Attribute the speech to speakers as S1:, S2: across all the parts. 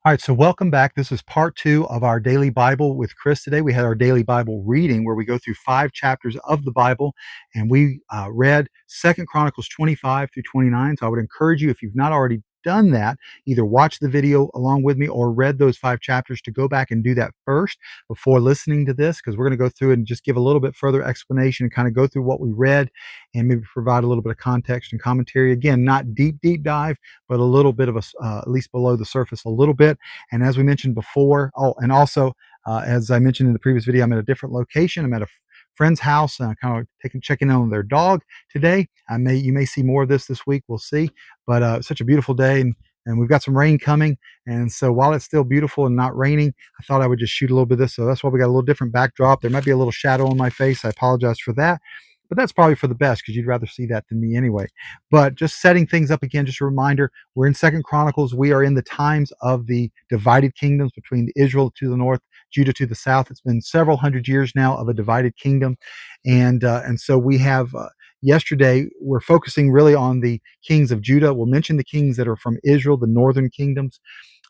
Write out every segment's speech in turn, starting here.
S1: All right, so welcome back. This is part two of our daily Bible with Chris today. We had our daily Bible reading where we go through 5 chapters of the Bible, and we read Second Chronicles 25 through 29. So I would encourage you, if you've not already done that, either watch the video along with me or read those 5 chapters, to go back and do that first before listening to this, because we're going to go through it and just give a little bit further explanation and kind of go through what we read and maybe provide a little bit of context and commentary. Again, not deep dive, but a little bit of at least below the surface a little bit. And as we mentioned before, and also as I mentioned in the previous video, I'm at a different location. I'm at a friend's house, kind of checking in on their dog today. You may see more of this week. We'll see. But such a beautiful day, and we've got some rain coming. And so while it's still beautiful and not raining, I thought I would just shoot a little bit of this. So that's why we got a little different backdrop. There might be a little shadow on my face. I apologize for that. But that's probably for the best, because you'd rather see that than me anyway. But just setting things up again, just a reminder, we're in Second Chronicles. We are in the times of the divided kingdoms between Israel to the north, Judah to the south. It's been several hundred years now of a divided kingdom. And so we have yesterday, we're focusing really on the kings of Judah. We'll mention the kings that are from Israel, the northern kingdoms,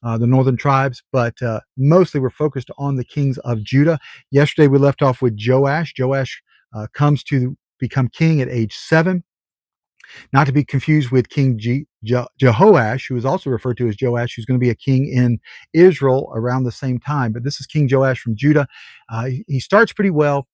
S1: the northern tribes, but mostly we're focused on the kings of Judah. Yesterday we left off with Joash. Joash comes to become king at age 7, not to be confused with King Jehoash, who is also referred to as Joash, who's going to be a king in Israel around the same time. But this is King Joash from Judah. He starts pretty well.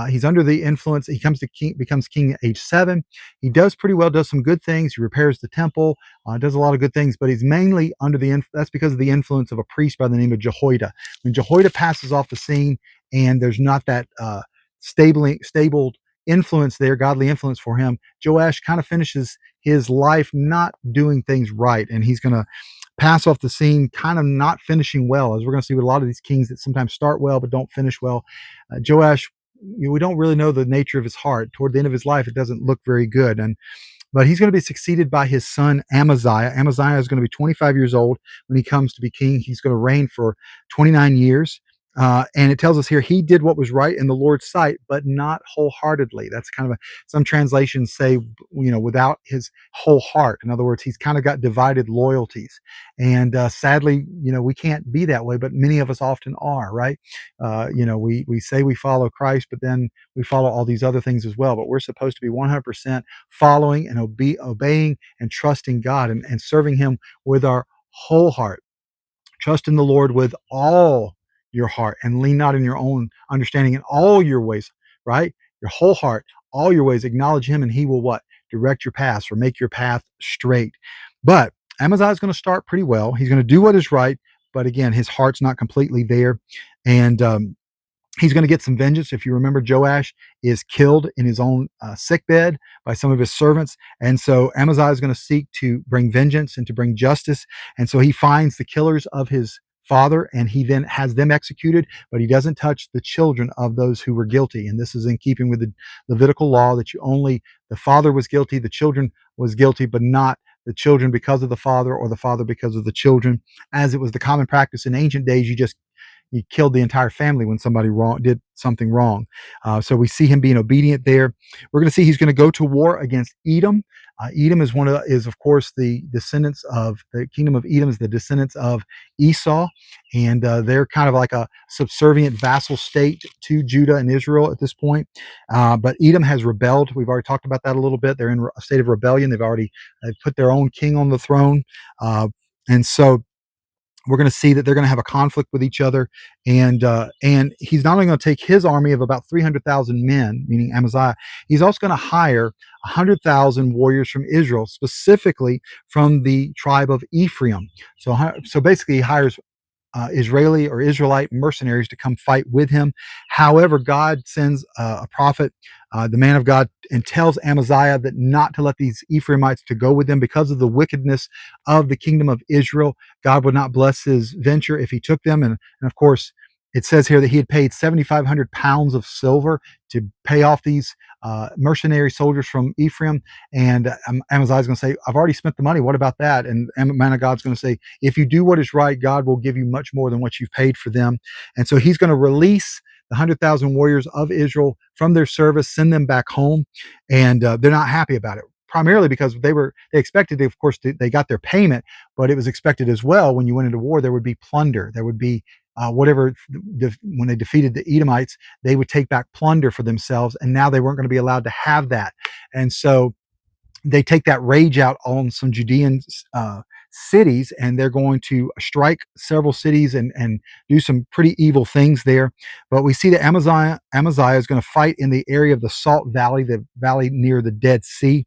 S1: He's under the influence. He becomes king at age 7. He does pretty well, does some good things. He repairs the temple, does a lot of good things, but he's mainly under that's because of the influence of a priest by the name of Jehoiada. When Jehoiada passes off the scene and there's not that stable influence there, godly influence for him, Joash kind of finishes his life not doing things right, and he's going to pass off the scene, kind of not finishing well, as we're going to see with a lot of these kings that sometimes start well but don't finish well. Joash, we don't really know the nature of his heart. Toward the end of his life, it doesn't look very good, but he's going to be succeeded by his son Amaziah. Amaziah is going to be 25 years old when he comes to be king. He's going to reign for 29 years. And it tells us here he did what was right in the Lord's sight, but not wholeheartedly. That's kind of some translations say, without his whole heart. In other words, he's kind of got divided loyalties. And sadly, we can't be that way, but many of us often are, right? We say we follow Christ, but then we follow all these other things as well. But we're supposed to be 100% following and obeying and trusting God, and serving him with our whole heart. Trust in the Lord with all your heart, and lean not in your own understanding in all your ways, right? Your whole heart, all your ways, acknowledge him, and he will what? Direct your paths, or make your path straight. But Amaziah is going to start pretty well. He's going to do what is right, but again, his heart's not completely there. And he's going to get some vengeance. If you remember, Joash is killed in his own sickbed by some of his servants. And so Amaziah is going to seek to bring vengeance and to bring justice. And so he finds the killers of his father, and he then has them executed, but he doesn't touch the children of those who were guilty. And this is in keeping with the Levitical law, that the father was guilty, the children was guilty, but not the children because of the father, or the father because of the children. As it was the common practice in ancient days, you killed the entire family when somebody did something wrong. So we see him being obedient there. We're going to see he's going to go to war against Edom. Edom is of course the descendants of the kingdom of Edom, is the descendants of Esau, and they're kind of like a subservient vassal state to Judah and Israel at this point. But Edom has rebelled. We've already talked about that a little bit. They're in a state of rebellion. They've put their own king on the throne, and so we're going to see that they're going to have a conflict with each other, and he's not only going to take his army of about 300,000 men, meaning Amaziah, he's also going to hire 100,000 warriors from Israel, specifically from the tribe of Ephraim. So basically, he hires Israeli or Israelite mercenaries to come fight with him. However, God sends a prophet, the man of God, and tells Amaziah that not to let these Ephraimites to go with them because of the wickedness of the kingdom of Israel. God would not bless his venture if he took them. And of course, it says here that he had paid 7,500 pounds of silver to pay off these mercenary soldiers from Ephraim. And Amaziah is going to say, I've already spent the money. What about that? And the man of God's going to say, if you do what is right, God will give you much more than what you've paid for them. And so he's going to release the 100,000 warriors of Israel from their service, send them back home. And they're not happy about it. primarily because they expected, of course, they got their payment, but it was expected as well. When you went into war, there would be plunder. There would be whatever. When they defeated the Edomites, they would take back plunder for themselves, and now they weren't going to be allowed to have that. And so they take that rage out on some Judean cities, and they're going to strike several cities and do some pretty evil things there. But we see that Amaziah is going to fight in the area of the Salt Valley, the valley near the Dead Sea,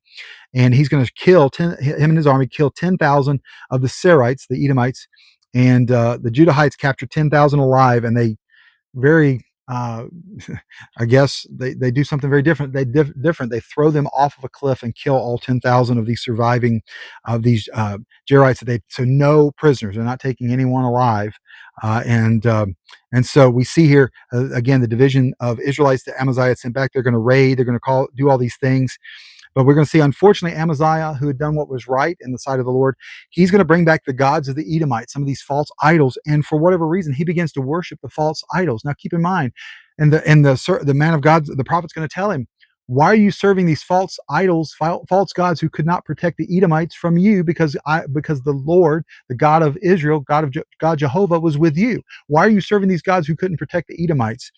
S1: and he's going to him and his army kill 10,000 of the Serites, the Edomites, and the Judahites capture 10,000 alive, and they very I guess they do something very different. Different. They throw them off of a cliff and kill all 10,000 of these surviving of these Jerites. So no prisoners. They're not taking anyone alive. And so we see here again the division of Israelites that Amaziah sent back. They're going to raid. They're going to do all these things. But we're going to see, unfortunately, Amaziah, who had done what was right in the sight of the Lord, he's going to bring back the gods of the Edomites, some of these false idols, and for whatever reason, he begins to worship the false idols. Now, keep in mind, and the man of God, the prophet's going to tell him, "Why are you serving these false idols, false gods who could not protect the Edomites from you? Because the Lord, the God of Israel, God Jehovah, was with you. Why are you serving these gods who couldn't protect the Edomites?"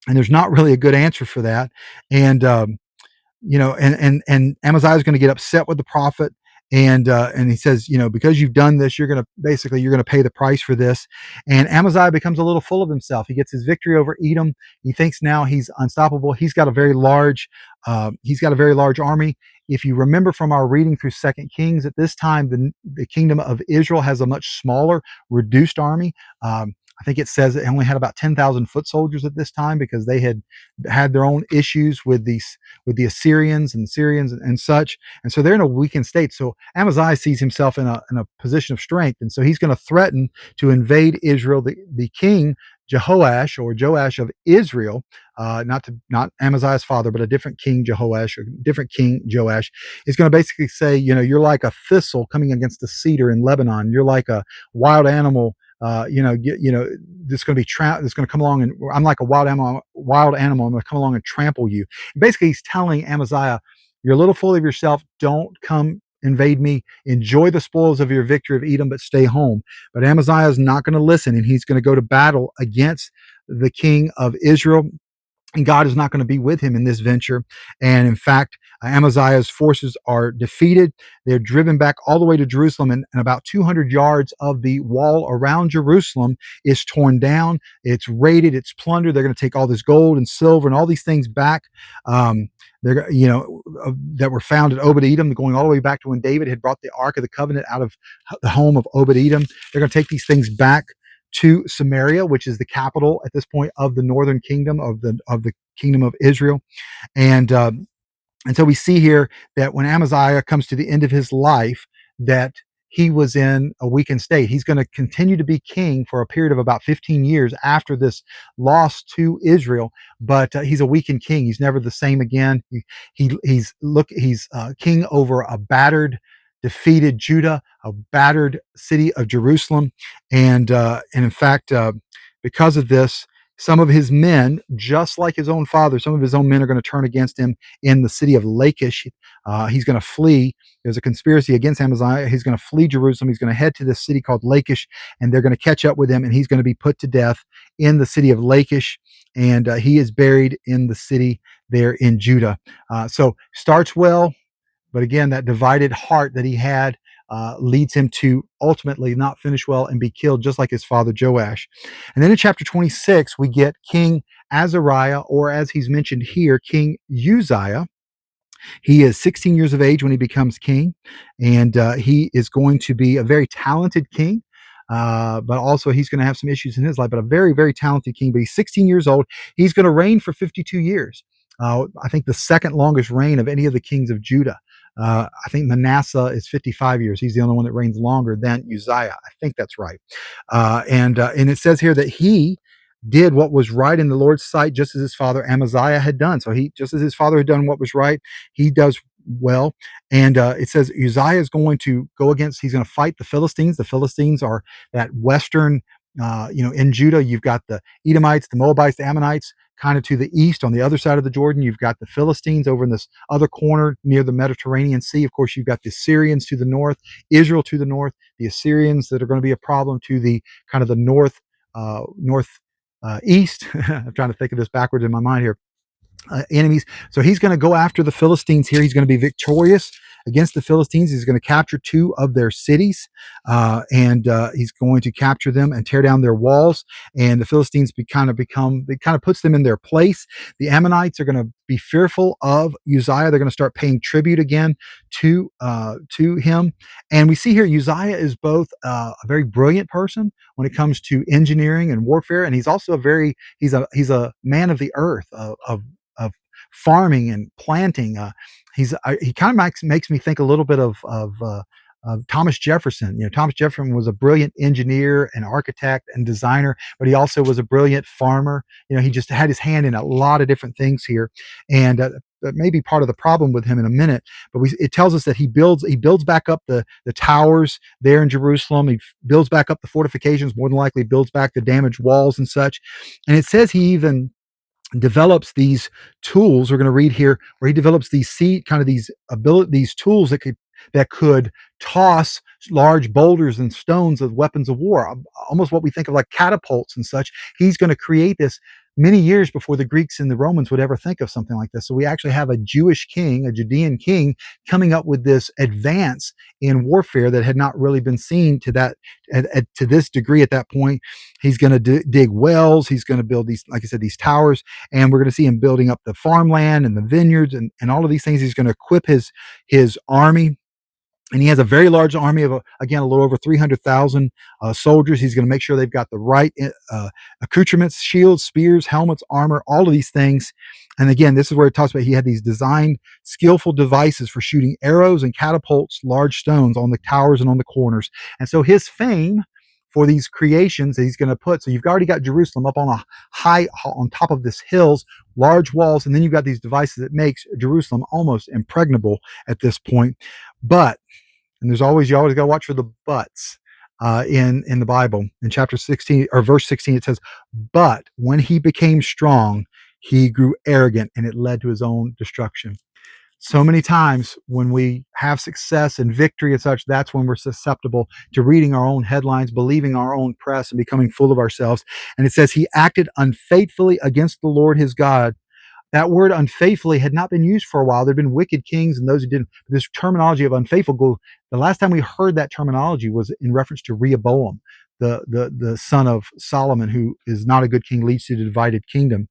S1: And there's not really a good answer for that. And and Amaziah is going to get upset with the prophet, and he says, because you've done this, you're going to pay the price for this. And Amaziah becomes a little full of himself. He gets his victory over Edom. He thinks now he's unstoppable. He's got a very large army. If you remember from our reading through Second Kings, at this time the kingdom of Israel has a much smaller, reduced army. I think it says it only had about 10,000 foot soldiers at this time, because they had their own issues with the Assyrians and Syrians and such, and so they're in a weakened state. So Amaziah sees himself in a position of strength, and so he's going to threaten to invade Israel. The king Jehoash, or Joash of Israel, not Amaziah's father, but a different king Jehoash, or different king Joash, is going to basically say, you're like a thistle coming against a cedar in Lebanon. You're like a wild animal. This going to be that's going to come along, and I'm like a wild animal. I'm going to come along and trample you. And basically, he's telling Amaziah, "You're a little full of yourself. Don't come invade me. Enjoy the spoils of your victory of Edom, but stay home." But Amaziah is not going to listen, and he's going to go to battle against the king of Israel. And God is not going to be with him in this venture. And in fact, Amaziah's forces are defeated. They're driven back all the way to Jerusalem, and about 200 yards of the wall around Jerusalem is torn down. It's raided. It's plundered. They're going to take all this gold and silver and all these things back. That were found at Obed-Edom, going all the way back to when David had brought the Ark of the Covenant out of the home of Obed-Edom. They're going to take these things back to Samaria, which is the capital at this point of the northern kingdom of the kingdom of Israel. And so we see here that when Amaziah comes to the end of his life, that he was in a weakened state. He's going to continue to be king for a period of about 15 years after this loss to Israel, but he's a weakened king. He's never the same again. He's king over a battered, defeated Judah, a battered city of Jerusalem, and in fact, because of this, some of his men, just like his own father, some of his own men are going to turn against him in the city of Lachish. He's going to flee. There's a conspiracy against Amaziah. He's going to flee Jerusalem. He's going to head to this city called Lachish, and they're going to catch up with him, and he's going to be put to death in the city of Lachish, and he is buried in the city there in Judah. So starts well, but again, that divided heart that he had leads him to ultimately not finish well and be killed, just like his father Joash. And then in chapter 26, we get King Azariah, or as he's mentioned here, King Uzziah. He is 16 years of age when he becomes king, and he is going to be a very talented king. But also he's going to have some issues in his life, but a very, very talented king. But he's 16 years old. He's going to reign for 52 years. I think the second longest reign of any of the kings of Judah. I think Manasseh is 55 years. He's the only one that reigns longer than Uzziah. I think that's right. And it says here that he did what was right in the Lord's sight, just as his father Amaziah had done. So just as his father had done what was right, he does well. And it says Uzziah is going to he's going to fight the Philistines. The Philistines are that western, in Judah, you've got the Edomites, the Moabites, the Ammonites kind of to the east on the other side of the Jordan, you've got the Philistines over in this other corner near the Mediterranean Sea. Of course, you've got the Syrians to the north, Israel to the north, the Assyrians that are going to be a problem to the kind of the north east. I'm trying to think of this backwards in my mind here. Enemies. So he's going to go after the Philistines here. He's going to be victorious against the Philistines. He's going to capture two of their cities, and he's going to capture them and tear down their walls. And the Philistines kind of puts them in their place. The Ammonites are going to be fearful of Uzziah. They're going to start paying tribute again to him. And we see here Uzziah is both a very brilliant person when it comes to engineering and warfare, and he's also he's a man of the earth of farming and planting. He kind of makes me think a little bit of Thomas Jefferson. Thomas Jefferson was a brilliant engineer and architect and designer, but he also was a brilliant farmer. He just had his hand in a lot of different things here, and that may be part of the problem with him in a minute. But it tells us that he builds back up the towers there in Jerusalem. He builds back up the fortifications, more than likely builds back the damaged walls and such. And it says he even develops these tools. We're going to read here where he develops these these tools that could toss large boulders and stones as weapons of war, almost what we think of like catapults and such. He's going to create this many years before the Greeks and the Romans would ever think of something like this. So we actually have a Jewish king, a Judean king, coming up with this advance in warfare that had not really been seen to this degree at that point. He's going to dig wells. He's going to build these, like I said, these towers, and we're going to see him building up the farmland and the vineyards and all of these things. He's going to equip his army. And he has a very large army of, again, a little over 300,000 soldiers. He's going to make sure they've got the right accoutrements, shields, spears, helmets, armor, all of these things. And again, this is where it talks about he had these designed, skillful devices for shooting arrows and catapults, large stones on the towers and on the corners. And so his fame for these creations that he's going to put. So you've already got Jerusalem up on on top of this hills, large walls, and then you've got these devices that makes Jerusalem almost impregnable at this point. But, and you always got to watch for the buts in the Bible. In chapter 16 or verse 16, it says, "But when he became strong, he grew arrogant, and it led to his own destruction." So many times when we have success and victory and such, that's when we're susceptible to reading our own headlines, believing our own press, and becoming full of ourselves. And it says he acted unfaithfully against the Lord his God. That word unfaithfully had not been used for a while. There had been wicked kings and those who didn't. This terminology of unfaithful, the last time we heard that terminology was in reference to Rehoboam, the son of Solomon, who is not a good king, leads to the divided kingdom.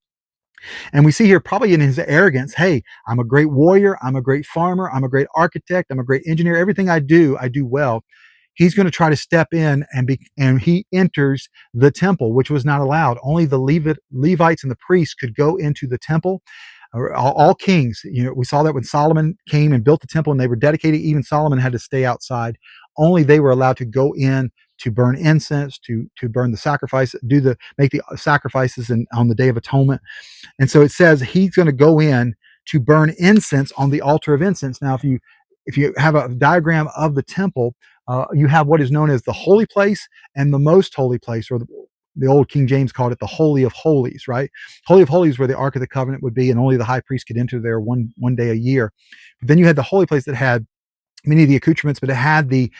S1: And we see here, probably in his arrogance, hey, I'm a great warrior, I'm a great farmer, I'm a great architect, I'm a great engineer. Everything I do well. He's going to try to step in and he enters the temple, which was not allowed. Only the Levites and the priests could go into the temple. All kings, we saw that when Solomon came and built the temple and they were dedicated, even Solomon had to stay outside. Only they were allowed to go in to burn incense, to burn the sacrifice, make the sacrifices on the Day of Atonement. And so it says he's going to go in to burn incense on the altar of incense. Now, if you have a diagram of the temple, you have what is known as the holy place and the most holy place, or the old King James called it the Holy of Holies, right? Holy of Holies where the Ark of the Covenant would be, and only the high priest could enter there one day a year. But then you had the holy place that had many of the accoutrements, but it had the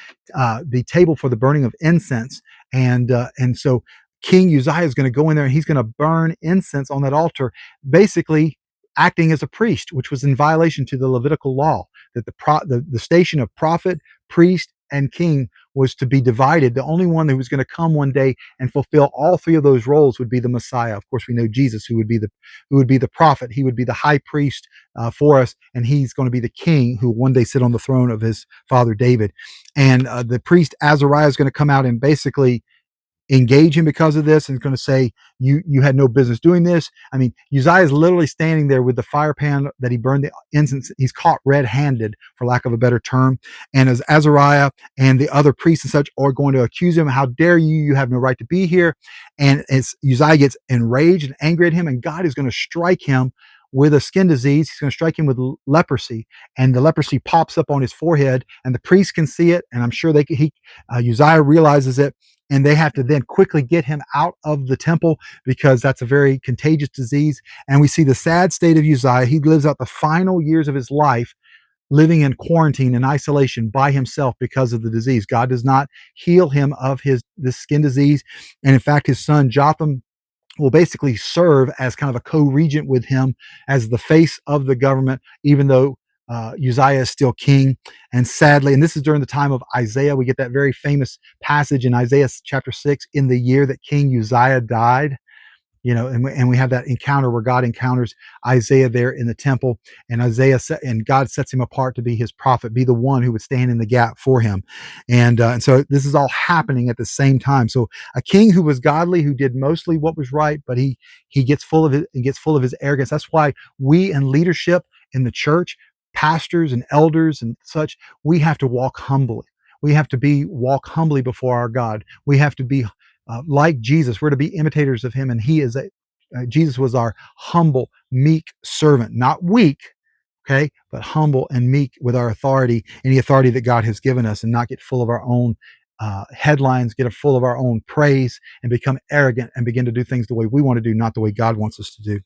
S1: table for the burning of incense. And so King Uzziah is going to go in there and he's going to burn incense on that altar, basically acting as a priest, which was in violation to the Levitical law, that the station of prophet, priest, and king was to be divided. The only one who was going to come one day and fulfill all three of those roles would be the Messiah. Of course, we know Jesus, who would be the prophet. He would be the high priest for us, and he's going to be the king who one day sit on the throne of his father David. And the priest Azariah is going to come out and basically engage him because of this, and is going to say, you had no business doing this. I mean, Uzziah is literally standing there with the fire pan that he burned the incense. He's caught red-handed, for lack of a better term. And as Azariah and the other priests and such are going to accuse him, how dare you? You have no right to be here. And as Uzziah gets enraged and angry at him, and God is going to strike him with a skin disease. He's going to strike him with leprosy, and the leprosy pops up on his forehead, and the priests can see it, and I'm sure Uzziah realizes it. and they have to then quickly get him out of the temple because that's a very contagious disease. And we see the sad state of Uzziah. He lives out the final years of his life living in quarantine and isolation by himself because of the disease. God does not heal him of this skin disease. And in fact, his son Jotham will basically serve as kind of a co-regent with him as the face of the government, even though Uzziah is still king. And sadly, and this is during the time of Isaiah, we get that very famous passage in Isaiah chapter 6, in the year that King Uzziah died. And we have that encounter where God encounters Isaiah there in the temple, and and God sets him apart to be his prophet, be the one who would stand in the gap for him. And so this is all happening at the same time. So a king who was godly, who did mostly what was right, but he gets full of it and gets full of his arrogance. That's why we in leadership in the church, pastors and elders and such, we have to walk humbly. We have to walk humbly before our God. We have to be like Jesus. We're to be imitators of him, and Jesus was our humble, meek servant, not weak, okay, but humble and meek with our authority, any authority that God has given us, and not get full of our own headlines, get full of our own praise, and become arrogant and begin to do things the way we want to do, not the way God wants us to do.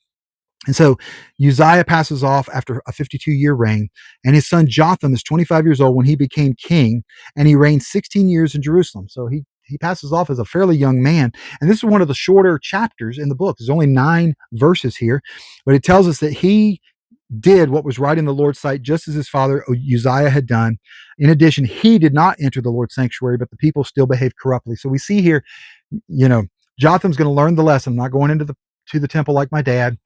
S1: And so Uzziah passes off after a 52-year reign, and his son Jotham is 25 years old when he became king, and he reigned 16 years in Jerusalem. So he passes off as a fairly young man. And this is one of the shorter chapters in the book. There's only 9 verses here, but it tells us that he did what was right in the Lord's sight, just as his father Uzziah had done. In addition, he did not enter the Lord's sanctuary, but the people still behaved corruptly. So we see here, Jotham's going to learn the lesson. I'm not going to the temple like my dad.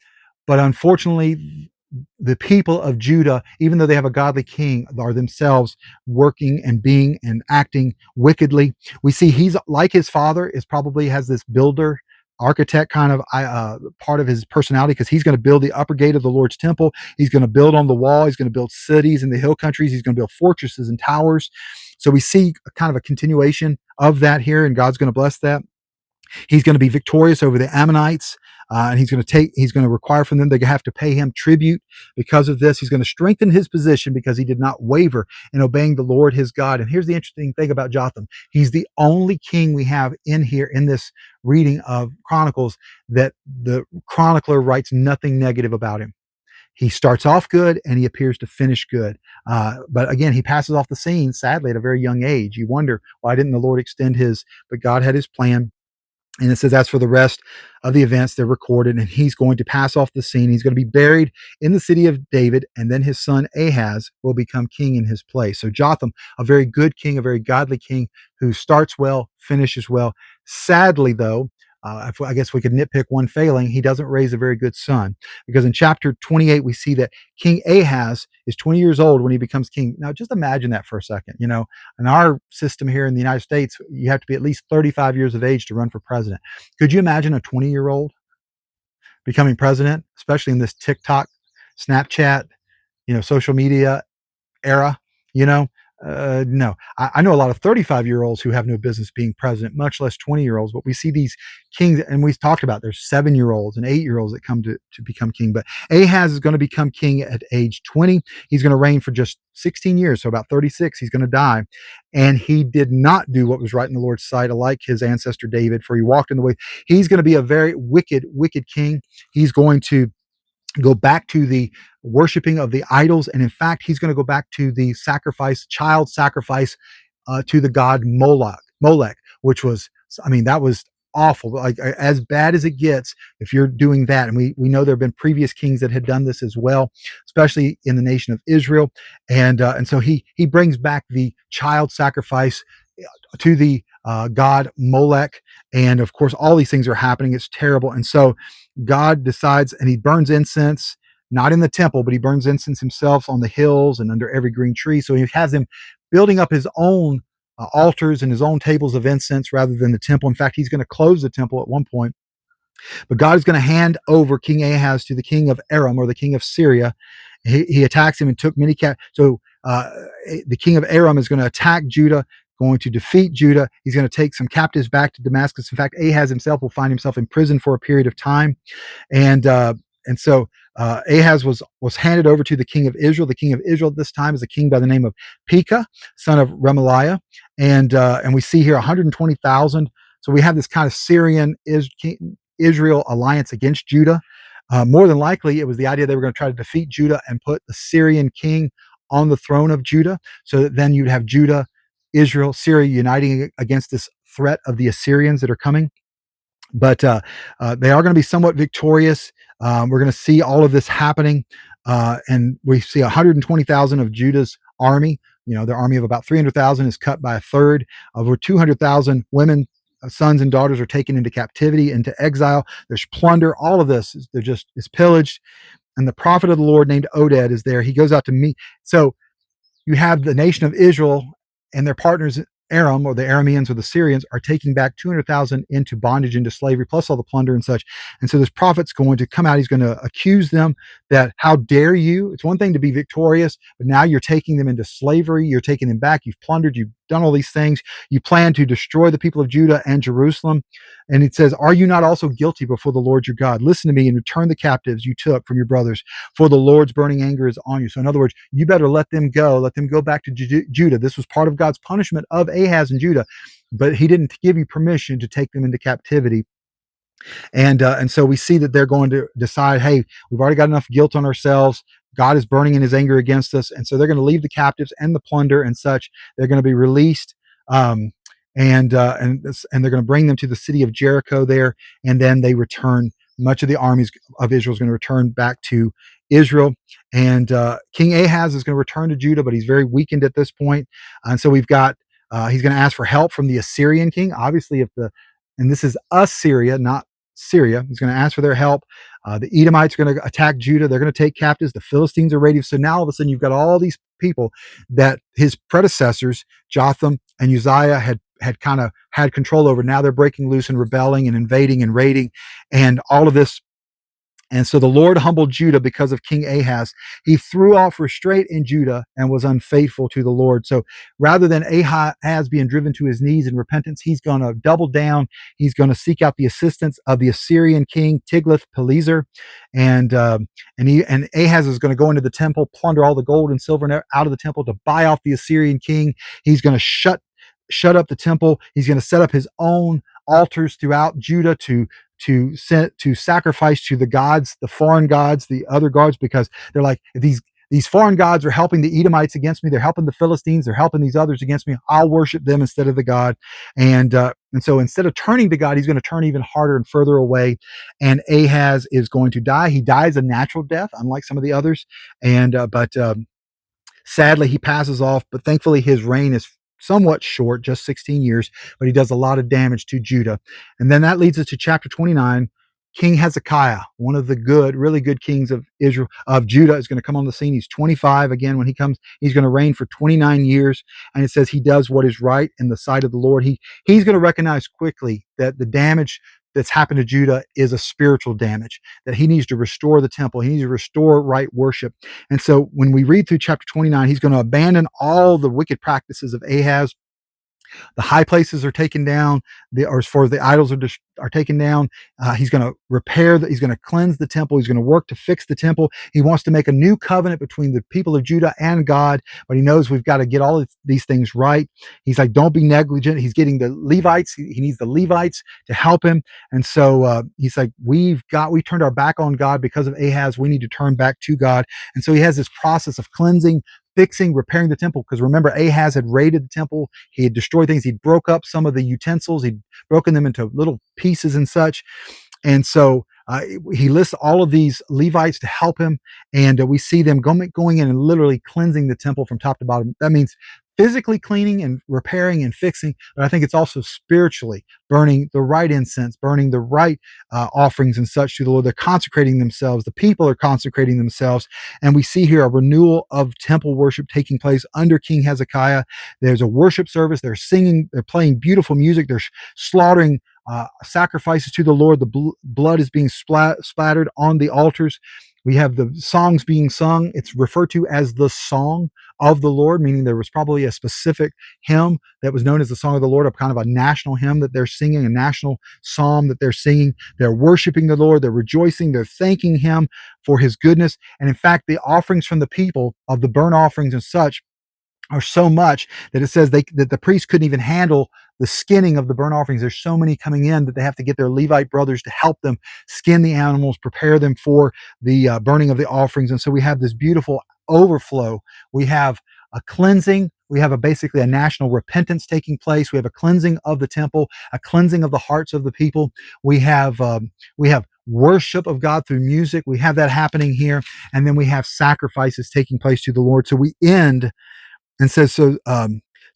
S1: But unfortunately, the people of Judah, even though they have a godly king, are themselves working and being and acting wickedly. We see he's like his father, probably has this builder, architect kind of part of his personality, because he's going to build the upper gate of the Lord's temple. He's going to build on the wall. He's going to build cities in the hill countries. He's going to build fortresses and towers. So we see kind of a continuation of that here, and God's going to bless that. He's going to be victorious over the Ammonites, and he's going to require from them, they have to pay him tribute because of this. He's going to strengthen his position because he did not waver in obeying the Lord his God. And here's the interesting thing about Jotham. He's the only king we have in here in this reading of Chronicles that the chronicler writes nothing negative about him. He starts off good and he appears to finish good. But again, he passes off the scene, sadly, at a very young age. You wonder, why didn't the Lord extend but God had his plan. And it says, as for the rest of the events, they're recorded, and he's going to pass off the scene. He's going to be buried in the city of David, and then his son Ahaz will become king in his place. So Jotham, a very good king, a very godly king who starts well, finishes well. Sadly, though, I guess we could nitpick one failing. He doesn't raise a very good son, because in chapter 28, we see that King Ahaz is 20 years old when he becomes king. Now, just imagine that for a second. In our system here in the United States, you have to be at least 35 years of age to run for president. Could you imagine a 20-year-old becoming president, especially in this TikTok, Snapchat, social media era? No. I know a lot of 35-year-olds who have no business being president, much less 20-year-olds. But we see these kings, and we've talked about there's 7-year-olds and 8-year-olds that come to become king. But Ahaz is going to become king at age 20. He's going to reign for just 16 years, so about 36. He's going to die. And he did not do what was right in the Lord's sight, like his ancestor David, for he walked in the way. He's going to be a very wicked, wicked king. He's going to go back to the worshiping of the idols, and in fact, he's going to go back to the child sacrifice to the god Molech, which was, that was awful, like as bad as it gets if you're doing that. And we know there have been previous kings that had done this as well, especially in the nation of Israel, and so he brings back the child sacrifice to the god Molech, and of course all these things are happening. It's terrible. And so God decides, and he burns incense, not in the temple, but he burns incense himself on the hills and under every green tree. So he has him building up his own altars and his own tables of incense rather than the temple. In fact, he's going to close the temple at one point. But God is going to hand over King Ahaz to the king of Aram, or the king of Syria. He attacks him and took many So the king of Aram is going to attack Judah, going to defeat Judah. He's going to take some captives back to Damascus. In fact, Ahaz himself will find himself in prison for a period of time. And so Ahaz was handed over to the king of Israel. The king of Israel at this time is a king by the name of Pekah, son of Remaliah. And we see here 120,000 So we have this kind of Israel alliance against Judah. More than likely, it was the idea they were going to try to defeat Judah and put the Syrian king on the throne of Judah, so that then you'd have Judah, Israel, Syria uniting against this threat of the Assyrians that are coming. But they are going to be somewhat victorious. We're going to see all of this happening, and we see 120,000 of Judah's army. Their army of about 300,000 is cut by a third. Over 200,000 women, sons and daughters are taken into captivity, into exile. There's plunder. All of this is pillaged. And the prophet of the Lord named Oded is there. He goes out to meet. So you have the nation of Israel and their partners, Aram, or the Arameans or the Syrians, are taking back 200,000 into bondage, into slavery, plus all the plunder and such. And so this prophet's going to come out. He's going to accuse them that, how dare you? It's one thing to be victorious, but now you're taking them into slavery. You're taking them back. You've plundered. You've done all these things. You plan to destroy the people of Judah and Jerusalem. And it says, are you not also guilty before the Lord your God? Listen to me and return the captives you took from your brothers, for the Lord's burning anger is on you. So in other words, you better let them go. Let them go back to Judah. This was part of God's punishment of Ahaz and Judah, but he didn't give you permission to take them into captivity. And so we see that they're going to decide, hey, we've already got enough guilt on ourselves. God is burning in his anger against us. And so they're going to leave the captives and the plunder and such. They're going to be released. And they're going to bring them to the city of Jericho there. And then they return. Much of the armies of Israel is going to return back to Israel. And King Ahaz is going to return to Judah, but he's very weakened at this point. And so he's going to ask for help from the Assyrian king. Obviously, and this is Assyria, not Syria. He's going to ask for their help. The Edomites are going to attack Judah. They're going to take captives. The Philistines are ready. So now all of a sudden you've got all these people that his predecessors, Jotham and Uzziah, had kind of had control over. Now they're breaking loose and rebelling and invading and raiding and all of this. And so the Lord humbled Judah because of King Ahaz. He threw off restraint in Judah and was unfaithful to the Lord. So rather than Ahaz being driven to his knees in repentance, he's going to double down. He's going to seek out the assistance of the Assyrian king Tiglath-Pileser, and Ahaz is going to go into the temple, plunder all the gold and silver out of the temple to buy off the Assyrian king. He's going to shut up the temple. He's going to set up his own altars throughout Judah to sacrifice to the gods, the foreign gods, the other gods, because they're like, if these foreign gods are helping the Edomites against me, they're helping the Philistines, they're helping these others against me, I'll worship them instead of the God. And so instead of turning to God, he's going to turn even harder and further away. And Ahaz is going to die. He dies a natural death, unlike some of the others. But sadly, he passes off. But thankfully, his reign is somewhat short, just 16 years, but he does a lot of damage to Judah. And then that leads us to chapter 29. King Hezekiah, one of the really good kings of Judah, is going to come on the scene. He's 25 again. When he comes, he's going to reign for 29 years. And it says he does what is right in the sight of the Lord. He's going to recognize quickly that the damage that's happened to Judah is a spiritual damage, that he needs to restore the temple. He needs to restore right worship. And so when we read through chapter 29, he's going to abandon all the wicked practices of Ahaz. The high places are taken down, as far as the idols are taken down. He's going to he's going to cleanse the temple. He's going to work to fix the temple. He wants to make a new covenant between the people of Judah and God, but he knows we've got to get all of these things right. He's like, don't be negligent. He's getting the Levites. He needs the Levites to help him. And so he's like, we turned our back on God because of Ahaz. We need to turn back to God. And so he has this process of cleansing, fixing, repairing the temple. Because remember, Ahaz had raided the temple. He had destroyed things. He'd broke up some of the utensils. He'd broken them into little pieces and such. And so he lists all of these Levites to help him. And we see them going in and literally cleansing the temple from top to bottom. That means physically cleaning and repairing and fixing, but I think it's also spiritually burning the right incense, burning the right offerings and such to the Lord. They're consecrating themselves. The people are consecrating themselves. And we see here a renewal of temple worship taking place under King Hezekiah. There's a worship service. They're singing, they're playing beautiful music. They're slaughtering sacrifices to the Lord. The blood is being splattered on the altars. We have the songs being sung. It's referred to as the song of the Lord, meaning there was probably a specific hymn that was known as the song of the Lord, a kind of a national hymn that they're singing, a national psalm that they're singing. They're worshiping the Lord. They're rejoicing. They're thanking him for his goodness. And in fact, the offerings from the people of the burnt offerings and such are so much that it says that the priest couldn't even handle the skinning of the burnt offerings. There's so many coming in that they have to get their Levite brothers to help them skin the animals, prepare them for the burning of the offerings. And so we have this beautiful overflow. We have a cleansing. We have basically a national repentance taking place. We have a cleansing of the temple, a cleansing of the hearts of the people. We have worship of God through music. We have that happening here, and then we have sacrifices taking place to the Lord. So we end and says so.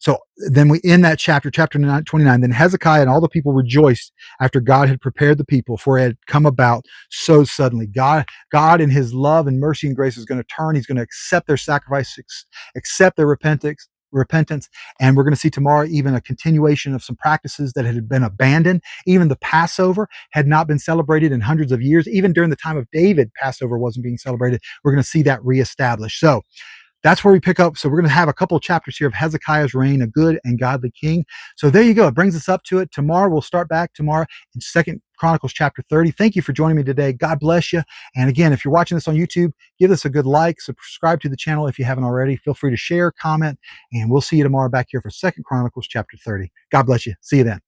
S1: So then we end that chapter 29. Then Hezekiah and all the people rejoiced after God had prepared the people, for it had come about so suddenly. God in His love and mercy and grace is going to turn. He's going to accept their sacrifice, accept their repentance, and we're going to see tomorrow even a continuation of some practices that had been abandoned. Even the Passover had not been celebrated in hundreds of years. Even during the time of David, Passover wasn't being celebrated. We're going to see that reestablished. So that's where we pick up. So we're going to have a couple of chapters here of Hezekiah's reign, a good and godly king. So there you go. It brings us up to it. Tomorrow, we'll start back tomorrow in 2 Chronicles chapter 30. Thank you for joining me today. God bless you. And again, if you're watching this on YouTube, give us a good like, subscribe to the channel if you haven't already. Feel free to share, comment, and we'll see you tomorrow back here for 2 Chronicles chapter 30. God bless you. See you then.